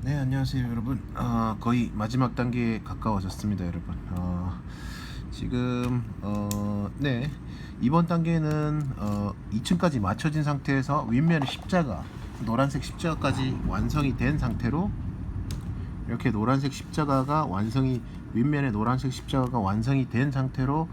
네, 안녕하세요 여러분. 거의 마지막 단계에 가까워졌습니다 여러분. 지금 네, 이번 단계는 2층까지 맞춰진 상태에서 윗면의 십자가, 노란색 십자가까지 완성이 된 상태로, 이렇게 노란색 십자가가 완성이, 윗면의 노란색 십자가가 완성이 된 상태로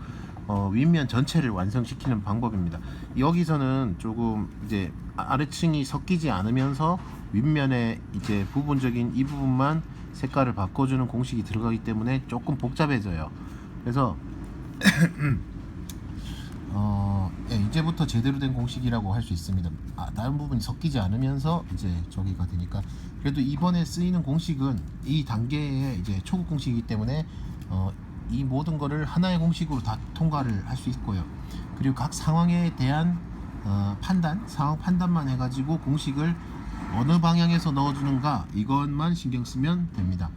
윗면 전체를 완성시키는 방법입니다. 여기서는 조금 이제 아래층이 섞이지 않으면서 윗면에 이제 부분적인 이 부분만 색깔을 바꿔주는 공식이 들어가기 때문에 조금 복잡해져요. 그래서 이제부터 제대로 된 공식이라고 할 수 있습니다. 다른 부분이 섞이지 않으면서 이제 저기가 되니까. 그래도 이번에 쓰이는 공식은 이 단계의 이제 초급 공식이기 때문에 이 모든 거를 하나의 공식으로 다 통과를 할 수 있고요. 그리고 각 상황에 대한 상황 판단만 해가지고 공식을 어느 방향에서 넣어주는가, 이것만 신경 쓰면 됩니다.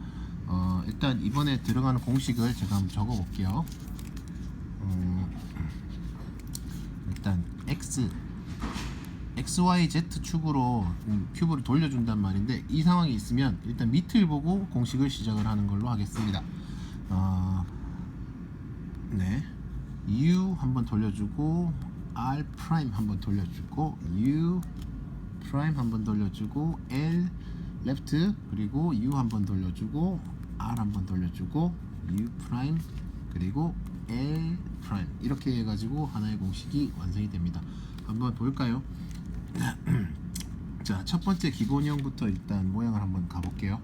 일단 이번에 들어가는 공식을 제가 한번 적어 볼게요. 일단 XY, Z 축으로 큐브를 돌려준단 말인데, 이 상황이 있으면 일단 밑을 보고 공식을 시작을 하는 걸로 하겠습니다. 네, U 한번 돌려주고, R 프라임 한번 돌려주고, U 프라임 한번 돌려주고, L 레프트, 그리고 U 한번 돌려주고, R 한번 돌려주고, U 프라임, 그리고 L 프라임, 이렇게 해가지고 하나의 공식이 완성이 됩니다. 한번 볼까요? 자, 첫 번째 기본형부터 일단 모양을 한번 가볼게요.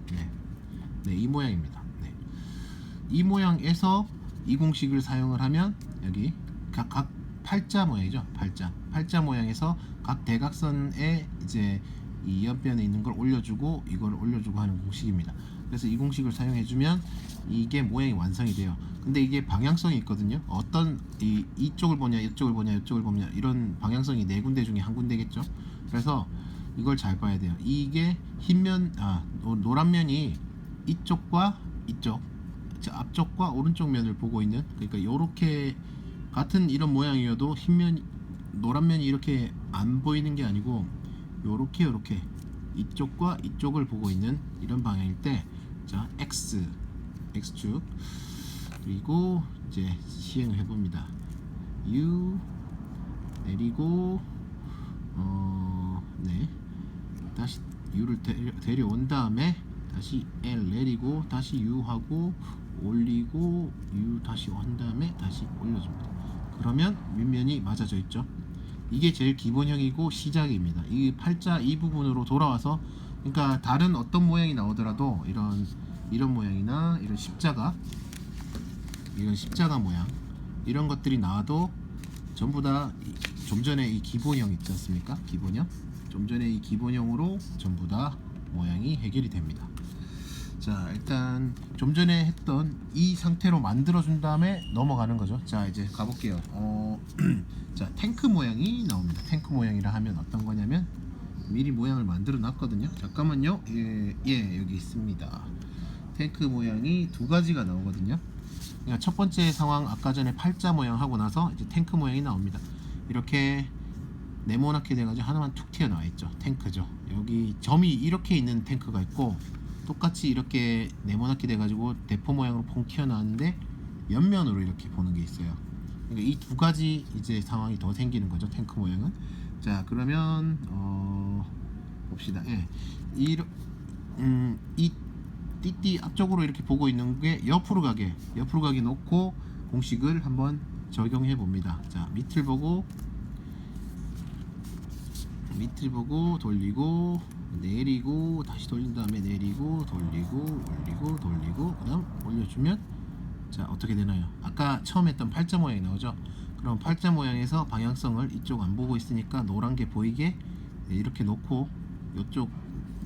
네, 이 모양입니다. 네. 이 모양에서 이 공식을 사용을 하면 여기 각 팔자 모양이죠. 팔자 모양에서 각 대각선에 이제 이 옆면에 있는 걸 올려주고 이걸 올려주고 하는 공식입니다. 그래서 이 공식을 사용해주면 이게 모양이 완성이 돼요. 근데 이게 방향성이 있거든요. 어떤 이쪽을 보냐, 이쪽을 보냐, 이쪽을 보냐, 이런 방향성이 네 군데 중에 한 군데겠죠. 그래서 이걸 잘 봐야 돼요. 이게 노란 면이 이쪽과 이쪽, 앞쪽과 오른쪽 면을 보고 있는, 그러니까 요렇게 같은 이런 모양이어도 노란 면이 이렇게 안 보이는 게 아니고 요렇게 이쪽과 이쪽을 보고 있는 이런 방향일 때, 자, X축, 그리고 이제 시행을 해봅니다. U 내리고, 네, 다시 U를 데려온 다음에 다시 L 내리고 다시 U 하고 올리고 U 다시 한 다음에 다시 올려줍니다. 그러면 윗면이 맞아져 있죠. 이게 제일 기본형이고 시작입니다. 이 팔자 이 부분으로 돌아와서, 그러니까 다른 어떤 모양이 나오더라도 이런 모양이나 이런 십자가 모양, 이런 것들이 나와도 전부 다 좀 전에 이 기본형 있지 않습니까? 기본형, 좀 전에 이 기본형으로 전부 다 모양이 해결이 됩니다. 자, 일단 좀 전에 했던 이 상태로 만들어 준 다음에 넘어가는 거죠. 자, 이제 가볼게요. 자, 탱크 모양이 나옵니다. 탱크 모양이라 하면 어떤 거냐면, 미리 모양을 만들어 놨거든요. 잠깐만요. 예, 여기 있습니다. 탱크 모양이 두 가지가 나오거든요. 그러니까 첫 번째 상황, 아까 전에 팔자 모양 하고 나서 이제 탱크 모양이 나옵니다. 이렇게 네모나게 돼가지고 하나만 툭 튀어나와 있죠. 탱크죠. 여기 점이 이렇게 있는 탱크가 있고, 똑같이 이렇게 네모나게 돼가지고 대포 모양으로 퐁 튀어나왔는데 옆면으로 이렇게 보는 게 있어요. 그러니까 이 두 가지 이제 상황이 더 생기는 거죠. 탱크 모양은. 자, 그러면 봅시다. 예, 이 띠띠 앞쪽으로 이렇게 보고 있는 게 옆으로 가게 놓고 공식을 한번 적용해 봅니다. 자, 밑을 보고 돌리고 내리고 다시 돌린 다음에 내리고 돌리고 올리고 돌리고 그다음 올려주면, 자, 어떻게 되나요? 아까 처음 했던 팔자 모양이 나오죠. 그럼 팔자 모양에서 방향성을 이쪽 안 보고 있으니까 노란 게 보이게 이렇게 놓고, 이쪽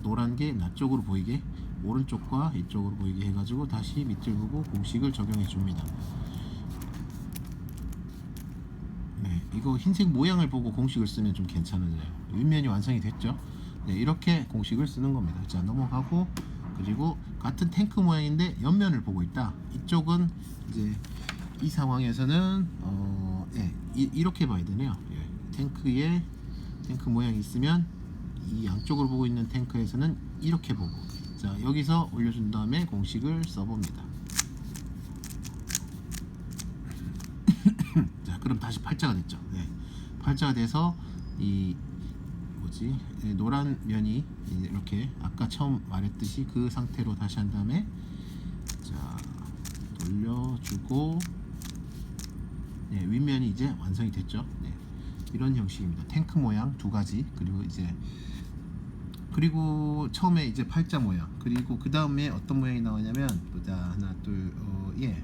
노란 게 나 쪽으로 보이게, 오른쪽과 이쪽으로 보이게 해가지고 다시 밑을 보고 공식을 적용해 줍니다. 네, 이거 흰색 모양을 보고 공식을 쓰면 좀 괜찮아져요. 윗면이 완성이 됐죠. 네, 이렇게 공식을 쓰는 겁니다. 자, 넘어가고, 그리고 같은 탱크 모양인데 옆면을 보고 있다. 이쪽은 이제 이 상황에서는 이렇게 봐야 되네요. 예, 탱크 모양이 있으면 이 양쪽을 보고 있는 탱크에서는 이렇게 보고, 자, 여기서 올려준 다음에 공식을 써봅니다. 자, 그럼 다시 팔자가 됐죠. 네. 팔자가 돼서 이 뭐지? 노란 면이 이렇게 아까 처음 말했듯이 그 상태로 다시 한 다음에 자, 돌려주고 네, 윗면이 이제 완성이 됐죠. 네. 이런 형식입니다. 탱크 모양 두 가지, 그리고 처음에 이제 팔자 모양, 그리고 그 다음에 어떤 모양이 나오냐면 보자, 하나 예,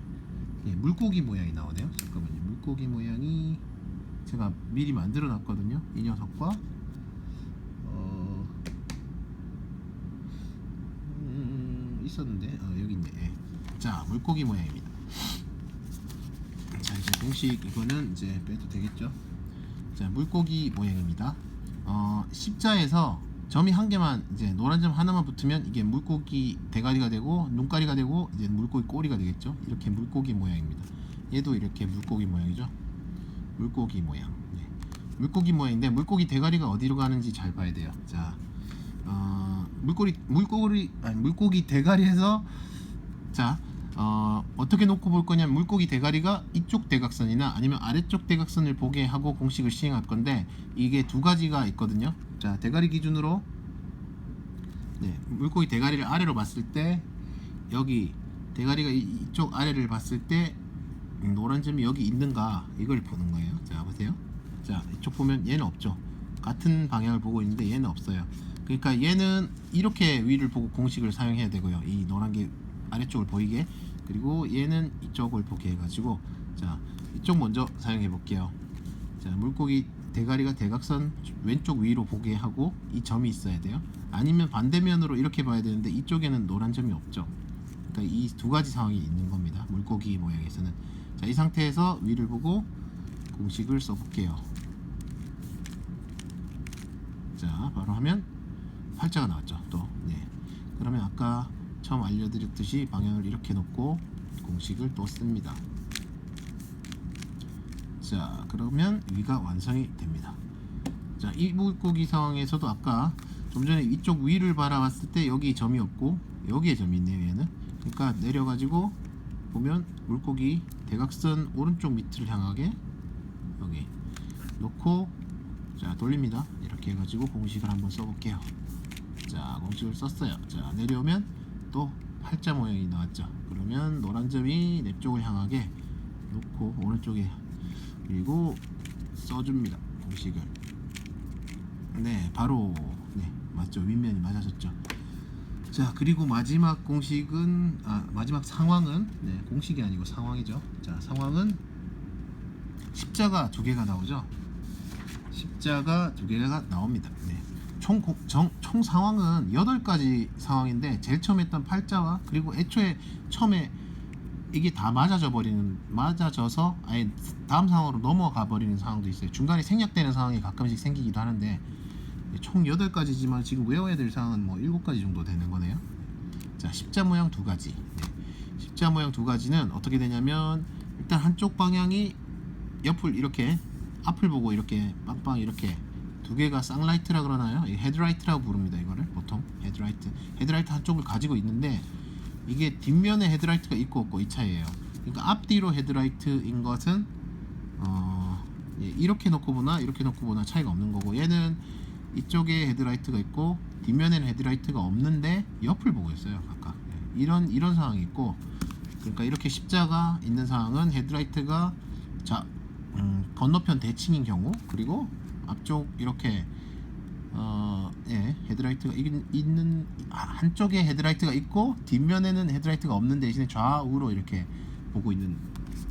물고기 모양이 나오네요. 잠깐만요. 물고기 모양이 제가 미리 만들어 놨거든요. 이 녀석과 있었는데 여기 있네. 예. 자, 물고기 모양입니다. 자, 이제 공식 이거는 이제 빼도 되겠죠. 자, 물고기 모양입니다. 십자에서 점이 한 개만, 이제 노란 점 하나만 붙으면 이게 물고기 대가리가 되고 눈가리가 되고 이제 물고기 꼬리가 되겠죠. 이렇게 물고기 모양입니다. 얘도 이렇게 물고기 모양이죠. 물고기 모양. 네. 물고기 모양인데 물고기 대가리가 어디로 가는지 잘 봐야 돼요. 자, 물고기 대가리에서 자, 어떻게 놓고 볼 거냐면 물고기 대가리가 이쪽 대각선이나 아니면 아래쪽 대각선을 보게 하고 공식을 시행할 건데 이게 두 가지가 있거든요. 자, 대가리 기준으로 네, 물고기 대가리를 아래로 봤을 때 여기 대가리가 이쪽 아래를 봤을 때 노란 점이 여기 있는가 이걸 보는 거예요. 자, 보세요. 자, 이쪽 보면 얘는 없죠. 같은 방향을 보고 있는데 얘는 없어요. 그러니까 얘는 이렇게 위를 보고 공식을 사용해야 되고요. 이 노란 게 아래쪽을 보이게, 그리고 얘는 이쪽을 보게 해가지고 자, 이쪽 먼저 사용해 볼게요. 자, 물고기 대가리가 대각선 왼쪽 위로 보게 하고 이 점이 있어야 돼요. 아니면 반대면으로 이렇게 봐야 되는데 이쪽에는 노란 점이 없죠. 그러니까 이 두 가지 상황이 있는 겁니다. 물고기 모양에서는. 자, 이 상태에서 위를 보고 공식을 써볼게요. 자, 바로 하면 팔자가 나왔죠. 또 네. 그러면 아까 처음 알려드렸듯이 방향을 이렇게 놓고 공식을 또 씁니다. 자, 그러면 위가 완성이 됩니다. 자, 이 물고기 상황에서도 아까 좀 전에 이쪽 위를 바라봤을 때 여기 점이 없고 여기에 점이 있네요. 얘는. 그러니까 내려가지고 보면 물고기 대각선 오른쪽 밑을 향하게 여기 놓고 자, 돌립니다. 이렇게 해가지고 공식을 한번 써볼게요. 자, 공식을 썼어요. 자, 내려오면 또 팔자 모양이 나왔죠. 그러면 노란 점이 내 쪽을 향하게 놓고 오른쪽에 그리고 써줍니다. 공식을. 네, 바로 네, 맞죠. 윗면이 맞아졌죠. 자, 그리고 마지막 공식은 마지막 상황은 네, 공식이 아니고 상황이죠. 자, 상황은 십자가 두 개가 나오죠. 십자가 두 개가 나옵니다. 네. 총 상황은 8가지 상황인데 제일 처음에 했던 팔자와 그리고 애초에 처음에 이게 다 맞아져서 아예 다음 상황으로 넘어가 버리는 상황도 있어요. 중간에 생략되는 상황이 가끔씩 생기기도 하는데 총 8가지지만 지금 외워야 될 상황은 뭐 7가지 정도 되는 거네요. 자, 십자 모양 두 가지. 네. 십자 모양 두 가지는 어떻게 되냐면 일단 한쪽 방향이 옆을 이렇게 앞을 보고 이렇게 빵빵 이렇게 두 개가 쌍라이트라 그러나요? 헤드라이트라고 부릅니다. 이거를 보통 헤드라이트 한쪽을 가지고 있는데 이게 뒷면에 헤드라이트가 있고 없고 이 차이예요. 그러니까 앞뒤로 헤드라이트인 것은 이렇게 놓고 보나 이렇게 놓고 보나 차이가 없는 거고, 얘는 이쪽에 헤드라이트가 있고 뒷면에는 헤드라이트가 없는데 옆을 보고 있어요. 아까 이런 상황이 있고, 그러니까 이렇게 십자가 있는 상황은 헤드라이트가 건너편 대칭인 경우, 그리고 앞쪽 이렇게 헤드라이트가 있는 한쪽에 헤드라이트가 있고 뒷면에는 헤드라이트가 없는 대신에 좌우로 이렇게 보고 있는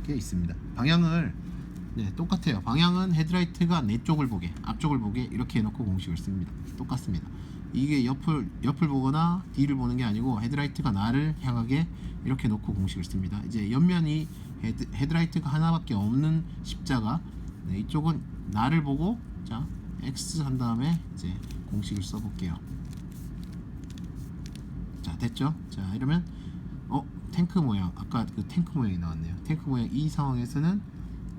게 있습니다. 방향을 똑같아요. 방향은 헤드라이트가 내 쪽을 보게, 앞쪽을 보게 이렇게 해놓고 공식을 씁니다. 똑같습니다. 이게 옆을 보거나 뒤를 보는 게 아니고 헤드라이트가 나를 향하게 이렇게 놓고 공식을 씁니다. 이제 옆면이 헤드라이트가 하나밖에 없는 십자가, 이쪽은 나를 보고 자, X 한 다음에 이제 공식을 써볼게요. 자, 됐죠? 자, 이러면 탱크 모양, 아까 그 탱크 모양이 나왔네요. 탱크 모양 이 상황에서는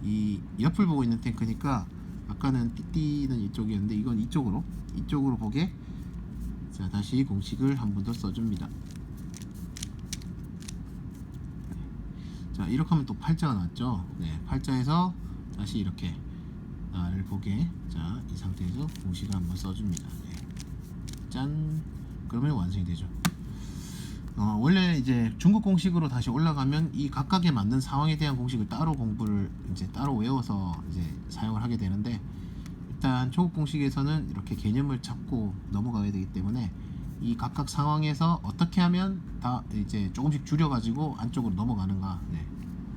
이 옆을 보고 있는 탱크니까 아까는 띠띠는 이쪽이었는데 이건 이쪽으로 보게 자, 다시 공식을 한 번 더 써줍니다. 자, 이렇게 하면 또 팔자가 나왔죠. 네, 팔자에서 다시 이렇게 나를 보게. 자, 이 상태에서 공식을 한번 써줍니다. 네. 짠. 그러면 완성이 되죠. 원래 이제 중국 공식으로 다시 올라가면 이 각각에 맞는 상황에 대한 공식을 따로 공부를 이제 따로 외워서 이제 사용을 하게 되는데, 일단 초급 공식에서는 이렇게 개념을 잡고 넘어가야 되기 때문에 이 각각 상황에서 어떻게 하면 다 이제 조금씩 줄여가지고 안쪽으로 넘어가는가, 네.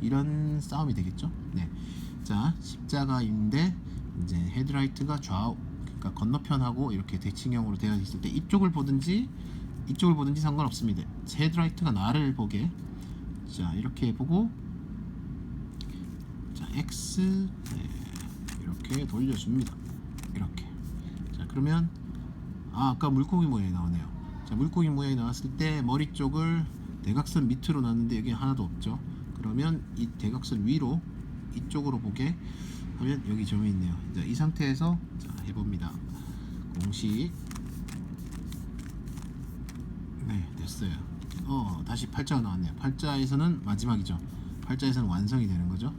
이런 싸움이 되겠죠. 네. 자, 십자가인데 이제 헤드라이트가 좌우, 그러니까 건너편하고 이렇게 대칭형으로 되어 있을 때 이쪽을 보든지 상관없습니다. 헤드라이트가 나를 보게. 자, 이렇게 보고, 자, X, 네, 이렇게 돌려줍니다. 이렇게. 자, 그러면 아까 물고기 모양이 나오네요. 자, 물고기 모양이 나왔을 때 머리 쪽을 대각선 밑으로 놨는데 여기 하나도 없죠. 그러면 이 대각선 위로 이쪽으로 보게 하면 여기 점이 있네요. 자, 이 상태에서 자, 해봅니다. 공식. 네, 됐어요. 다시 팔자가 나왔네요. 팔자에서는 마지막이죠. 팔자에서는 완성이 되는 거죠.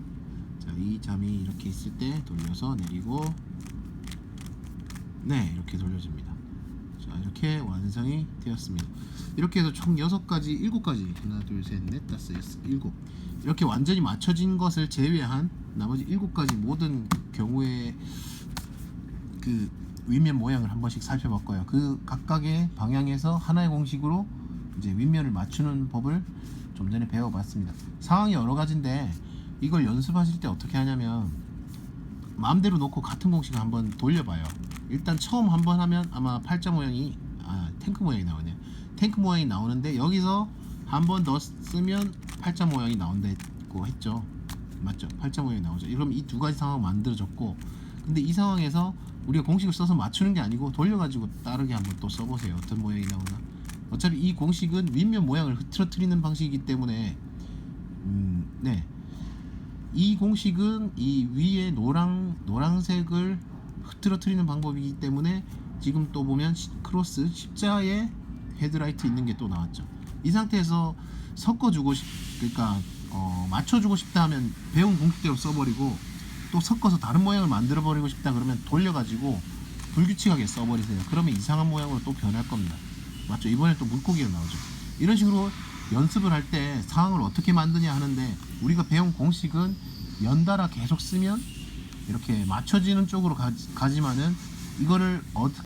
자, 이 점이 이렇게 있을 때 돌려서 내리고, 네, 이렇게 돌려줍니다. 자, 이렇게 완성이 되었습니다. 이렇게 해서 총 6가지, 7가지, 하나, 둘, 셋, 넷, 다섯, 여섯, 일곱, 이렇게 완전히 맞춰진 것을 제외한 나머지 7가지 모든 경우에 그 윗면 모양을 한 번씩 살펴봤고요. 그 각각의 방향에서 하나의 공식으로 이제 윗면을 맞추는 법을 좀 전에 배워봤습니다. 상황이 여러 가지인데 이걸 연습하실 때 어떻게 하냐면 마음대로 놓고 같은 공식을 한번 돌려봐요. 일단 처음 한번 하면 아마 팔자 모양이 탱크 모양이 나오네요. 탱크 모양이 나오는데 여기서 한 번 더 쓰면 팔자 모양이 나온다고 했죠. 맞죠? 팔자 모양이 나오죠. 그럼 이 두 가지 상황 만들어졌고, 근데 이 상황에서 우리가 공식을 써서 맞추는 게 아니고 돌려가지고 다르게 한번 또 써보세요. 어떤 모양이 나오나. 어차피 이 공식은 윗면 모양을 흐트러뜨리는 방식이기 때문에 네, 이 공식은 이 위에 노란색을 흐트러뜨리는 방법이기 때문에 지금 또 보면 크로스 십자에 헤드라이트 있는 게 또 나왔죠. 이 상태에서 섞어주고 그러니까 맞춰주고 싶다 하면 배운 공식대로 써버리고, 또 섞어서 다른 모양을 만들어 버리고 싶다 그러면 돌려가지고 불규칙하게 써버리세요. 그러면 이상한 모양으로 또 변할 겁니다. 맞죠? 이번에 또 물고기가 나오죠. 이런 식으로 연습을 할 때 상황을 어떻게 만드냐 하는데, 우리가 배운 공식은 연달아 계속 쓰면 이렇게 맞춰지는 쪽으로 가지만은 이거를